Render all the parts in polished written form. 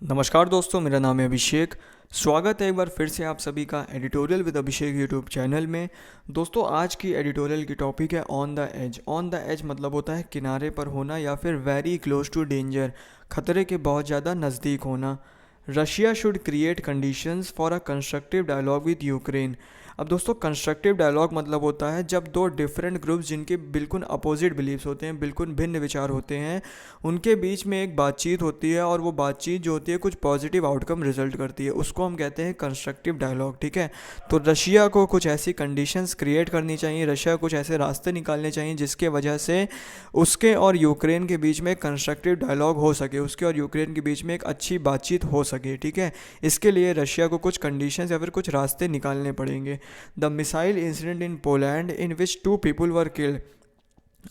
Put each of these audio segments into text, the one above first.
नमस्कार दोस्तों, मेरा नाम है अभिषेक। स्वागत है एक बार फिर से आप सभी का editorial with Abhishek YouTube channel में। दोस्तों, आज की एडिटोरियल की टॉपिक है on the edge. On the edge मतलब होता है किनारे पर होना या फिर वेरी क्लोज टू डेंजर, खतरे के बहुत ज़्यादा नज़दीक होना। Russia should create conditions for a constructive dialogue with Ukraine. अब दोस्तों, कंस्ट्रक्टिव डायलॉग मतलब होता है जब दो डिफरेंट ग्रुप्स जिनके बिल्कुल अपोजिट बिलीव्स होते हैं, बिल्कुल भिन्न विचार होते हैं, उनके बीच में एक बातचीत होती है और वो बातचीत जो होती है कुछ पॉजिटिव आउटकम रिजल्ट करती है। उसको हम कहते हैं कंस्ट्रक्टिव डायलॉग। ठीक है, तो रशिया को कुछ ऐसी कंडीशंस क्रिएट करनी चाहिए, रशिया को कुछ ऐसे रास्ते निकालने चाहिए जिसके वजह से उसके और यूक्रेन के बीच में कंस्ट्रक्टिव डायलॉग हो सके, उसके और यूक्रेन के बीच में एक अच्छी बातचीत हो सके। ठीक है, इसके लिए रशिया को कुछ कंडीशंस या फिर कुछ रास्ते निकालने पड़ेंगे। The missile incident in Poland in which 2 people were killed.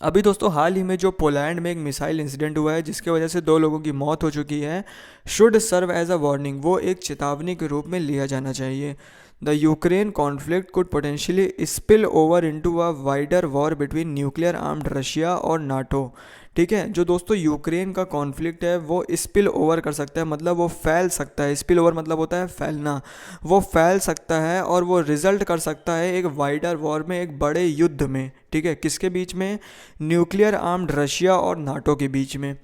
अभी दोस्तों, हाल ही में जो पोलैंड में एक मिसाइल इंसिडेंट हुआ है जिसके वजह से 2 लोगों की मौत हो चुकी है, should serve as a warning. वो एक चेतावनी के रूप में लिया जाना चाहिए। The Ukraine conflict could potentially spill over into a wider war between nuclear armed Russia और नाटो। ठीक है, जो दोस्तों यूक्रेन का कॉन्फ्लिक्ट है वो स्पिल ओवर कर सकता है, मतलब वो फैल सकता है। स्पिल ओवर मतलब होता है फैलना। वो फैल सकता है और वो रिजल्ट कर सकता है एक वाइडर वॉर में, एक बड़े युद्ध में। ठीक है, किसके बीच में? न्यूक्लियर आर्म्ड रशिया और नाटो के बीच में।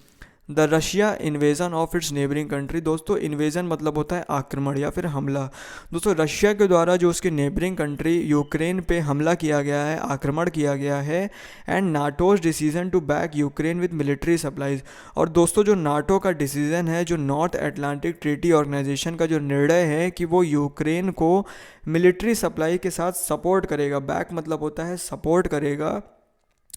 The Russia invasion of its neighbouring country. दोस्तों, इन्वेजन मतलब होता है आक्रमण या फिर हमला। दोस्तों, रशिया के द्वारा जो उसकी नेबरिंग कंट्री यूक्रेन पे हमला किया गया है, आक्रमण किया गया है। And NATO's decision to back Ukraine with military supplies. और दोस्तों, जो नाटो का डिसीजन है, जो नॉर्थ अटलांटिक ट्रीटी ऑर्गेनाइजेशन का जो निर्णय है कि वो यूक्रेन को मिलिट्री सप्लाई के साथ सपोर्ट करेगा, बैक मतलब होता है सपोर्ट करेगा,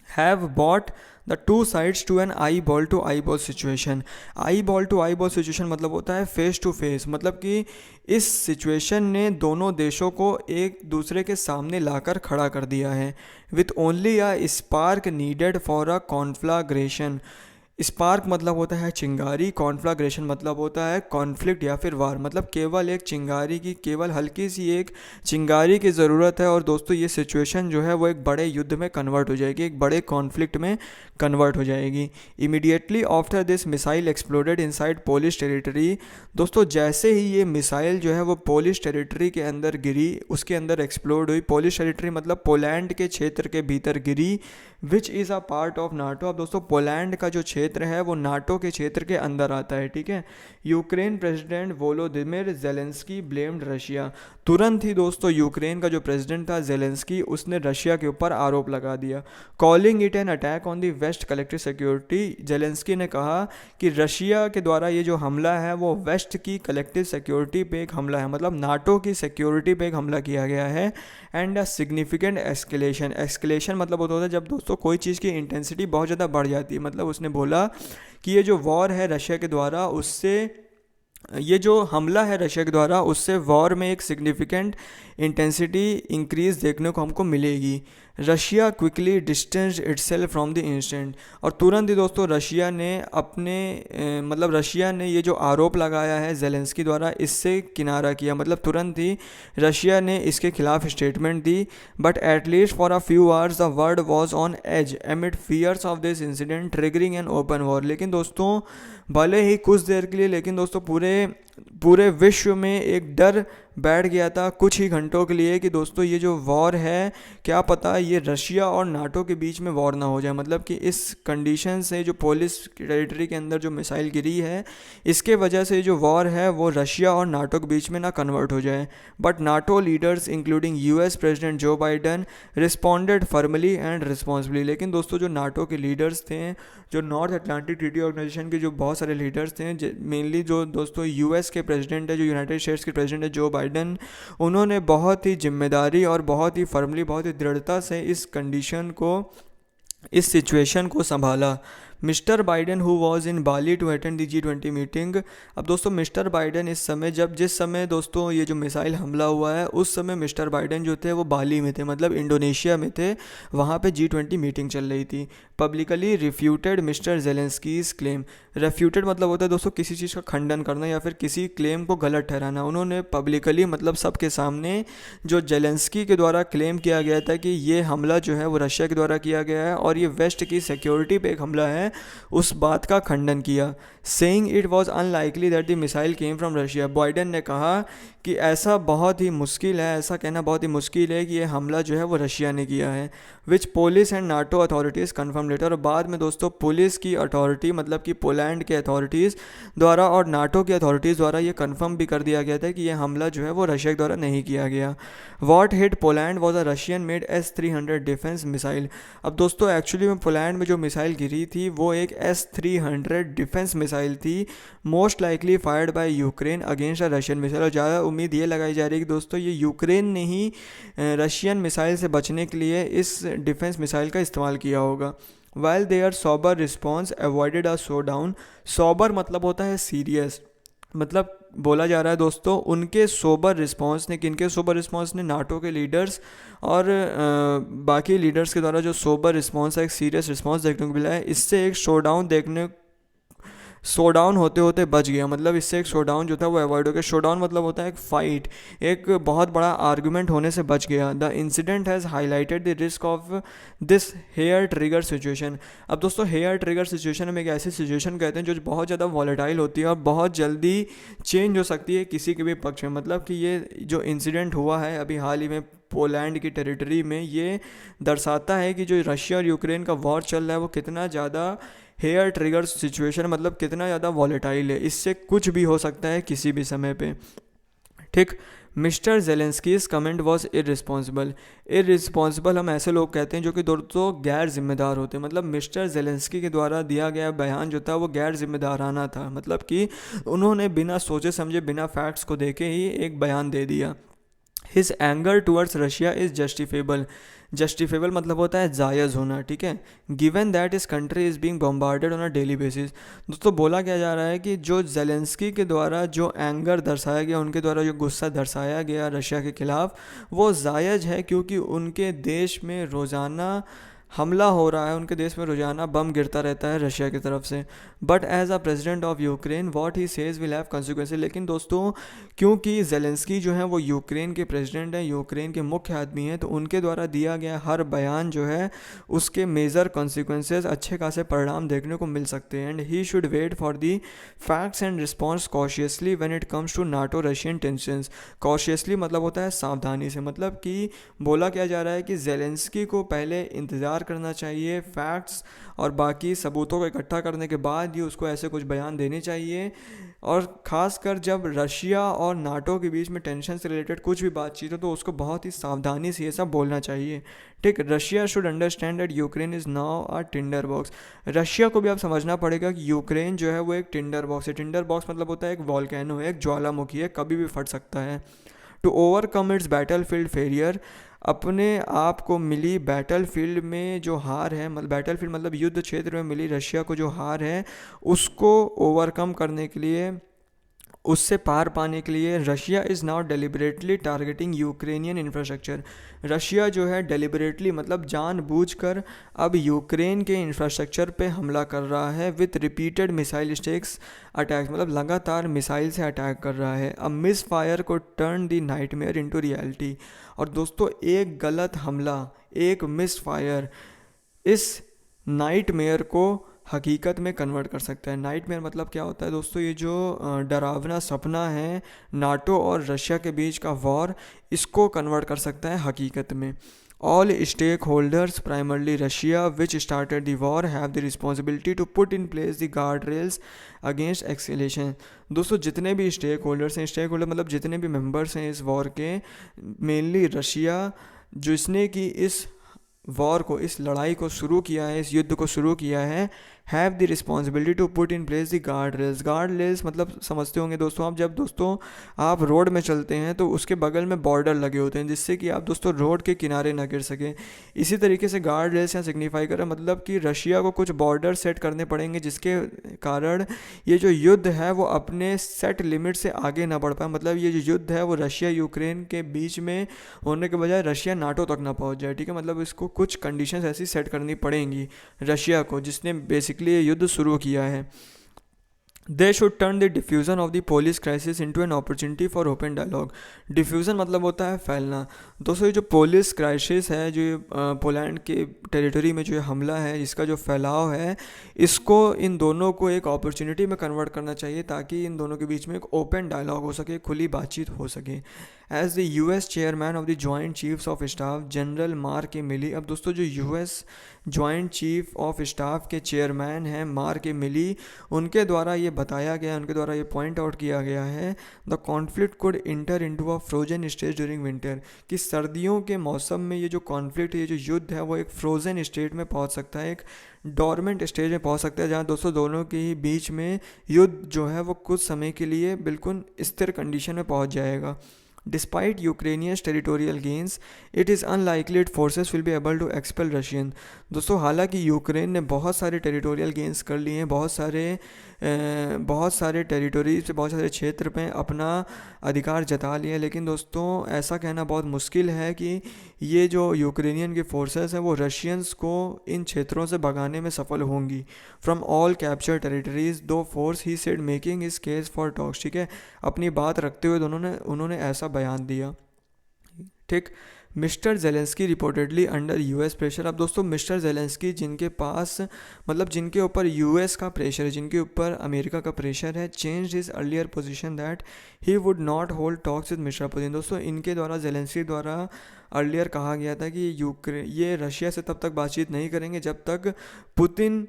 have brought the two sides to an eyeball to eyeball situation। eyeball to eyeball situation मतलब होता है फेस टू फेस, मतलब कि इस सिचुएशन ने दोनों देशों को एक दूसरे के सामने लाकर खड़ा कर दिया है। With only a spark needed for a conflagration. Spark मतलब होता है चिंगारी, कॉन्फ्लाग्रेशन मतलब होता है कॉन्फ्लिक्ट या फिर वार, मतलब केवल एक चिंगारी की, केवल हल्की सी एक चिंगारी की ज़रूरत है और दोस्तों ये सिचुएशन जो है वो एक बड़े युद्ध में कन्वर्ट हो जाएगी, एक बड़े कॉन्फ्लिक्ट में कन्वर्ट हो जाएगी। Immediately after this missile exploded inside Polish territory. दोस्तों, जैसे ही ये मिसाइल जो है वो पोलिश टेरिटरी के अंदर गिरी, उसके अंदर एक्सप्लोड हुई। पोलिश टेरिटरी मतलब पोलैंड के क्षेत्र के भीतर गिरी, which is a part of NATO. अब दोस्तों, पोलैंड का जो क्षेत्र है वो नाटो के क्षेत्र के अंदर आता है। ठीक है, Ukraine president Volodymyr Zelensky blamed Russia. तुरंत ही दोस्तों यूक्रेन का जो प्रेसिडेंट था जेलेंस्की, उसने रशिया के ऊपर आरोप लगा दिया। Calling it an attack on the west collective security. Zelensky ने कहा कि रशिया के द्वारा ये जो हमला है वो वेस्ट की कलेक्टिव सिक्योरिटी पे एक हमला है, मतलब नाटो की सिक्योरिटी पे एक हमला किया गया है। And a significant escalation. Escalation मतलब होता है जब दोस्तों कोई चीज़ की इंटेंसिटी बहुत ज़्यादा बढ़ जाती है। मतलब उसने बोला कि ये जो वॉर है रशिया के द्वारा, उससे ये जो हमला है रशिया के द्वारा, उससे वॉर में एक सिग्निफिकेंट इंटेंसिटी इंक्रीज देखने को हमको मिलेगी। Russia quickly distance itself from the incident. और तुरंत ही दोस्तों रशिया ने मतलब रशिया ने ये जो आरोप लगाया है जेलेंस्की द्वारा, इससे किनारा किया, मतलब तुरंत ही रशिया ने इसके खिलाफ स्टेटमेंट दी। But at least for a few hours the world was on edge amid fears of this incident triggering an open war. लेकिन दोस्तों, भले ही कुछ देर के लिए, लेकिन दोस्तों पूरे विश्व में एक डर बैठ गया था कुछ ही घंटों के लिए कि दोस्तों ये जो वॉर है, क्या पता ये रशिया और नाटो के बीच में वॉर ना हो जाए। मतलब कि इस कंडीशन से जो पोलिश टेरिटरी के अंदर जो मिसाइल गिरी है, इसके वजह से जो वॉर है वो रशिया और नाटो के बीच में ना कन्वर्ट हो जाए। But NATO leaders including US president Joe Biden responded firmly and responsibly. लेकिन दोस्तों, जो नाटो के लीडर्स थे, जो नॉर्थ अटलांटिक ट्रीटी ऑर्गेनाइजेशन के जो बहुत सारे लीडर्स थे, मेनली जो दोस्तों यूएस के प्रेसिडेंट है, जो यूनाइटेड स्टेट्स के प्रेसिडेंट है जो बाइडन, उन्होंने बहुत ही जिम्मेदारी और बहुत ही फर्मली, बहुत ही दृढ़ता से इस कंडीशन को, इस सिचुएशन को संभाला। Mister Biden who was in Bali to attend the G20 meeting. अब दोस्तों, मिस्टर बाइडन इस समय जिस समय दोस्तों ये जो मिसाइल हमला हुआ है, उस समय मिस्टर बाइडन जो थे वो बाली में थे, मतलब इंडोनेशिया में थे। वहाँ पे G20 मीटिंग चल रही थी। Publicly refuted Mr Zelensky's claim. Refuted मतलब होता है दोस्तों किसी चीज़ का खंडन करना या फिर किसी क्लेम को गलत ठहराना। उन्होंने पब्लिकली, मतलब सबके सामने, जो जेलेंस्की के द्वारा क्लेम किया गया था कि ये हमला जो है वो रशिया के द्वारा किया गया है और ये वेस्ट की सिक्योरिटी पे एक हमला है, उस बात का खंडन किया, saying it was unlikely that the missile came from Russia. Biden ने कहा कि ऐसा बहुत ही मुश्किल है, ऐसा कहना बहुत ही मुश्किल है कि ये हमला जो है वो रशिया ने किया है, which police and NATO authorities confirm later. और बाद में दोस्तों पुलिस की अथॉरिटी मतलब कि पोलैंड के अथॉरिटीज़ द्वारा और नाटो की अथॉरिटीज़ द्वारा ये कन्फर्म भी कर दिया गया था कि ये हमला जो है वो रशिया द्वारा नहीं किया गया। What hit Poland was a Russian made S-300 defence missile. अब दोस्तों एक्चुअली में पोलैंड में जो मिसाइल गिरी थी वो एक S-300 डिफेंस मिसाइल थी, most likely fired by Ukraine against a Russian missile. और ज़्यादा उम्मीद ये लगाई जा रही है कि दोस्तों ये यूक्रेन ने ही रशियन मिसाइल से बचने के लिए इस डिफेंस मिसाइल का इस्तेमाल किया होगा। While their sober response avoided a showdown. Sober मतलब होता है सीरियस, मतलब बोला जा रहा है दोस्तों उनके सोबर रिस्पांस ने, किनके सोबर रिस्पांस ने, नाटो के लीडर्स और बाकी लीडर्स के द्वारा जो सोबर रिस्पांस है, एक सीरियस रिस्पांस देखने को मिला है, इससे एक शोडाउन होते होते बच गया। मतलब इससे एक शोडाउन जो था वो अवॉइड हो गया। शोडाउन मतलब होता है एक फाइट, एक बहुत बड़ा आर्गुमेंट होने से बच गया। The incident has highlighted the risk of this hair trigger situation. अब दोस्तों हेयर ट्रिगर सिचुएशन हम एक ऐसी सिचुएशन कहते हैं जो बहुत ज़्यादा वॉलेटाइल होती है और बहुत जल्दी चेंज हो सकती है किसी के भी पक्ष में। मतलब कि ये जो इंसिडेंट हुआ है अभी हाल ही में पोलैंड की टेरिटरी में, ये दर्शाता है कि जो रशिया और यूक्रेन का वॉर चल रहा है वो कितना ज़्यादा हेयर ट्रिगर सिचुएशन, मतलब कितना ज़्यादा वॉलेटाइल है, इससे कुछ भी हो सकता है किसी भी समय पे। ठीक, Mr Zelensky's comment was irresponsible. Irresponsible हम ऐसे लोग कहते हैं जो कि दोस्तों गैर जिम्मेदार होते हैं। मतलब मिस्टर जेलेंस्की के द्वारा दिया गया बयान जो था वो गैर जिम्मेदाराना था, मतलब कि उन्होंने बिना सोचे समझे, बिना फैक्ट्स को देखे ही एक बयान दे दिया। His anger towards Russia is justifiable. Justifiable मतलब होता है जायज़ होना, ठीक है। Given that this country is being bombarded on a daily basis. दोस्तों बोला क्या जा रहा है कि जो जेलेंस्की के द्वारा जो एंगर दर्शाया गया, उनके द्वारा जो गुस्सा दर्शाया गया रशिया के खिलाफ, वो जायज़ है क्योंकि उनके देश में रोज़ाना हमला हो रहा है, उनके देश में रोजाना बम गिरता रहता है रशिया की तरफ से। But as a president of Ukraine what he says will have consequences. लेकिन दोस्तों क्योंकि जेलेंस्की जो है वो यूक्रेन के प्रेसिडेंट हैं, यूक्रेन के मुख्य आदमी हैं, तो उनके द्वारा दिया गया हर बयान जो है उसके मेजर कॉन्सिक्वेंसेज, अच्छे खासे परिणाम देखने को मिल सकते हैं। And he should wait for the facts and response cautiously when it comes to NATO Russian tensions. Cautiously मतलब होता है सावधानी से, मतलब कि बोला क्या जा रहा है कि जेलेंस्की को पहले इंतज़ार करना चाहिए, फैक्ट्स और बाकी सबूतों को इकट्ठा करने के बाद ही उसको ऐसे कुछ बयान देने चाहिए। और ख़ासकर जब रशिया और नाटो के बीच में टेंशन से रिलेटेड कुछ भी बातचीत हो तो उसको बहुत ही सावधानी से ये सब बोलना चाहिए। ठीक, Russia should understand that Ukraine is now a Tinder box. Russia को भी अब समझना पड़ेगा कि यूक्रेन जो है वो एक टिंडर बॉक्स है। टिंडर बॉक्स मतलब होता है एक वॉल्केनो है, एक ज्वालामुखी है, कभी भी फट सकता है। To overcome its battlefield failure, अपने आप को मिली बैटलफील्ड में जो हार है, मतलब बैटलफील्ड मतलब युद्ध क्षेत्र में मिली रशिया को जो हार है, उसको ओवरकम करने के लिए, उससे पार पाने के लिए Russia is now deliberately targeting Ukrainian infrastructure. Russia जो है डेलिबरेटली मतलब जानबूझकर अब यूक्रेन के इंफ्रास्ट्रक्चर पे हमला कर रहा है with repeated missile stakes attacks, मतलब लगातार मिसाइल से अटैक कर रहा है। अब मिस फायर को टर्न दी नाइटमेयर इनटू रियलिटी। और दोस्तों एक गलत हमला, एक मिस फायर इस नाइटमेयर को हकीकत में कन्वर्ट कर सकता है। नाइटमेयर मतलब क्या होता है दोस्तों, ये जो डरावना सपना है नाटो और रशिया के बीच का वॉर, इसको कन्वर्ट कर सकता है हकीकत में। All stakeholders primarily Russia which started the war have the responsibility to put in place the guardrails against escalation. दोस्तों जितने भी स्टेक होल्डर्स हैं, स्टेक होल्डर मतलब जितने भी मेंबर्स हैं इस वॉर के, मेनली रशिया जिसने कि इस वॉर को, इस लड़ाई को शुरू किया है, इस युद्ध को शुरू किया है, have the responsibility to put in place the guardrails. Guardrails मतलब समझते होंगे दोस्तों आप, जब दोस्तों आप रोड में चलते हैं तो उसके बगल में बॉर्डर लगे होते हैं जिससे कि आप दोस्तों रोड के किनारे ना गिर सकें। इसी तरीके से गार्ड रेल्स यहाँ सिग्निफाई कर रहा है मतलब कि रशिया को कुछ बॉर्डर सेट करने पड़ेंगे जिसके कारण ये जो युद्ध है वो अपने सेट लिमिट से आगे ना बढ़ पाए। मतलब ये जो युद्ध है वो रशिया यूक्रेन के बीच में होने के बजाय रशिया नाटो तक ना पहुँच जाए। ठीक है, मतलब इसको कुछ कंडीशंस ऐसी सेट करनी पड़ेंगी रशिया को, जिसने बेसिकली ये युद्ध शुरू किया है। They should turn the diffusion of the Polish crisis into an opportunity for open dialogue. Diffusion मतलब होता है फैलना। दोस्तों ये जो पोलिस क्राइसिस है, जो ये पोलैंड के टेरिटरी में जो ये हमला है, इसका जो फैलाव है, इसको इन दोनों को एक अपॉर्चुनिटी में कन्वर्ट करना चाहिए ताकि इन दोनों के बीच में एक ओपन डायलॉग हो सके, खुली बातचीत हो सके। As the US chairman of the joint chiefs of staff general Mark Milley. अब दोस्तों जो US joint chief of staff के चेयरमैन हैं मार्क मिली, उनके द्वारा ये बताया गया, उनके द्वारा ये पॉइंट आउट किया गया है, the conflict could inter into a frozen stage during winter, कि सर्दियों के मौसम में ये जो कॉन्फ्लिक्ट, ये जो युद्ध है, वो एक फ्रोजन स्टेट में पहुंच सकता है, एक डोरमेंट स्टेज में पहुंच सकता है, जहां दोस्तों दोनों के ही बीच में युद्ध जो है वो कुछ समय के लिए बिल्कुल स्थिर कंडीशन में पहुंच जाएगा। Despite Ukrainian territorial gains, it is unlikely its forces will be able to expel Russian। दोस्तों हालांकि यूक्रेन ने बहुत सारे टेरिटोरियल गेंस कर लिए हैं, बहुत सारे टेरिटोरीज पे, बहुत सारे क्षेत्र पे अपना अधिकार जता लिया, लेकिन दोस्तों ऐसा कहना बहुत मुश्किल है कि ये जो यूक्रेनियन की फोर्सेस हैं वो रशियंस को इन क्षेत्रों से भगाने में सफल होंगी फ्रॉम ऑल कैप्चर टेरिटरीज दो फोर्स ही सेड मेकिंग इस केस फॉर टॉक्स। ठीक है, अपनी बात रखते हुए उन्होंने ऐसा बयान दिया। ठीक, mister Zelensky reportedly under US pressure. अब दोस्तों मिस्टर जेलेंस्की जिनके पास, मतलब जिनके ऊपर यूएस का प्रेशर है, जिनके ऊपर अमेरिका का प्रेशर है, change his earlier position that he would not hold talks with mister Putin. दोस्तों इनके द्वारा, जेलेंस्की द्वारा अर्लियर कहा गया था कि ये रशिया से तब तक बातचीत नहीं करेंगे जब तक पुतिन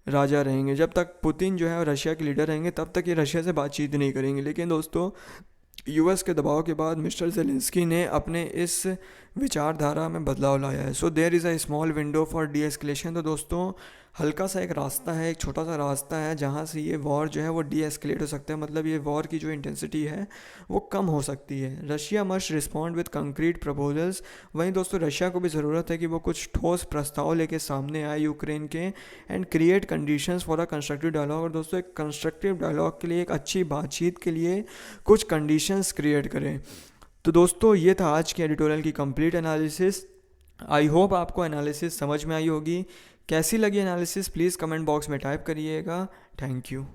राजा रहेंगे, जब तक पुतिन जो है रशिया के लीडर रहेंगे तब तक ये रशिया से बातचीत नहीं करेंगे। लेकिन दोस्तों यूएस के दबाव के बाद मिस्टर जेलेंस्की ने अपने इस विचारधारा में बदलाव लाया है। So there is a small window for deescalation. तो दोस्तों हल्का सा एक रास्ता है, एक छोटा सा रास्ता है जहाँ से ये वॉर जो है वो डी एस्केलेट हो सकता है, मतलब ये वॉर की जो इंटेंसिटी है वो कम हो सकती है। Russia must respond with concrete proposals. वहीं दोस्तों रशिया को भी ज़रूरत है कि वो कुछ ठोस प्रस्ताव लेके सामने आए यूक्रेन के, and create conditions for a constructive dialogue. और दोस्तों एक कंस्ट्रक्टिव डायलॉग के लिए, एक अच्छी बातचीत के लिए कुछ कंडीशंस क्रिएट करें। तो दोस्तों ये था आज के एडिटोरियल की कंप्लीट एनालिसिस। आई होप आपको एनालिसिस समझ में आई होगी। कैसी लगी एनालिसिस प्लीज़ कमेंट बॉक्स में टाइप करिएगा। Thank you.